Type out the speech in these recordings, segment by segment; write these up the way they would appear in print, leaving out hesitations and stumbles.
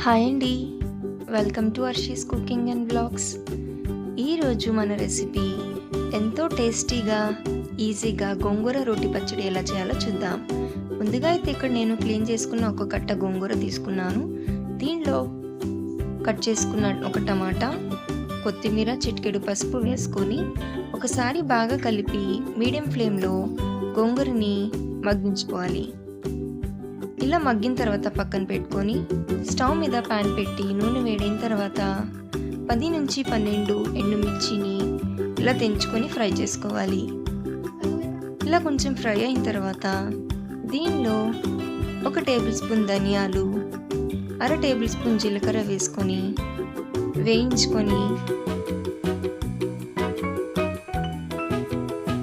Hi అండి. Welcome to Arshi's cooking and blogs. ఈరోజు మన రెసిపీ ఎంతో టేస్టీగా, ఈజీగా గోంగూర రోటి పచ్చడి ఎలా చేయాలో చూద్దాం. ముందుగా అయితే ఇక్కడ నేను క్లీన్ చేసుకున్న ఒక కట్ట గోంగూర తీసుకున్నాను. దీనిలో కట్ చేసుకున్న ఒక టమాటా, కొత్తిమీర, చిటికెడు పసుపు వేసుకొని ఒకసారి బాగా కలిపి మీడియం ఫ్లేమ్లో గోంగూరని మగ్గించుకోవాలి. ఇలా మగ్గిన తర్వాత పక్కన పెట్టుకొని స్టవ్ మీద ప్యాన్ పెట్టి నూనె వేడైన తర్వాత 10 నుంచి 12 ఎండుమిర్చిని ఇలా తెంచుకొని ఫ్రై చేసుకోవాలి. ఇలా కొంచెం ఫ్రై అయిన తర్వాత దీనిలో 1 టేబుల్ స్పూన్ ధనియాలు, 1/2 టేబుల్ స్పూన్ జీలకర్ర వేసుకొని వేయించుకొని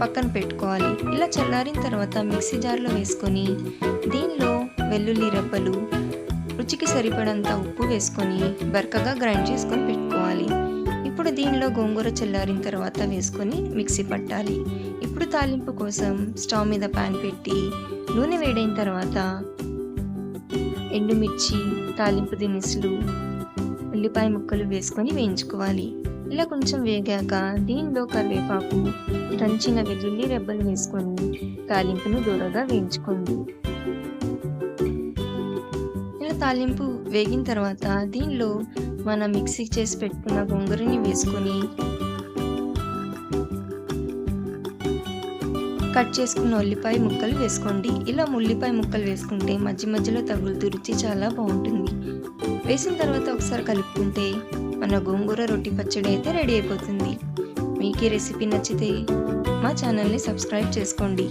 పక్కన పెట్టుకోవాలి. ఇలా చల్లారిన తర్వాత మిక్సీ జార్లో వేసుకొని దీనిలో వెల్లుల్లి రెబ్బలు, రుచికి సరిపడంత ఉప్పు వేసుకొని బరకగా గ్రైండ్ చేసుకొని పెట్టుకోవాలి. ఇప్పుడు దీనిలో గోంగూర చల్లారిన తర్వాత వేసుకొని మిక్సీ పట్టాలి. ఇప్పుడు తాలింపు కోసం స్టవ్ మీద ప్యాన్ పెట్టి నూనె వేడైన తర్వాత ఎండుమిర్చి, తాలింపు దినుసులు, ఉల్లిపాయ ముక్కలు వేసుకొని వేయించుకోవాలి. ఇలా కొంచెం వేగాక దీనిలో కరివేపాకు, దంచిన వెల్లుల్లి రెబ్బలు వేసుకొని తాలింపును దూరగా వేయించుకోండి. ఇలా తాలింపు వేగిన తర్వాత దీనిలో మనం మిక్సీ చేసి పెట్టుకున్న గోంగూరని వేసుకొని కట్ చేసుకున్న ఉల్లిపాయ ముక్కలు వేసుకోండి. ఇలా ఉల్లిపాయ ముక్కలు వేసుకుంటే మధ్య మధ్యలో తగులుతూ రుచి చాలా బాగుంటుంది. వేసిన తర్వాత ఒకసారి కలుపుకుంటే మన గోంగూర రొట్టి పచ్చడి అయితే రెడీ అయిపోతుంది. మీకు ఈ రెసిపీ నచ్చితే మా ఛానల్ని సబ్స్క్రైబ్ చేసుకోండి.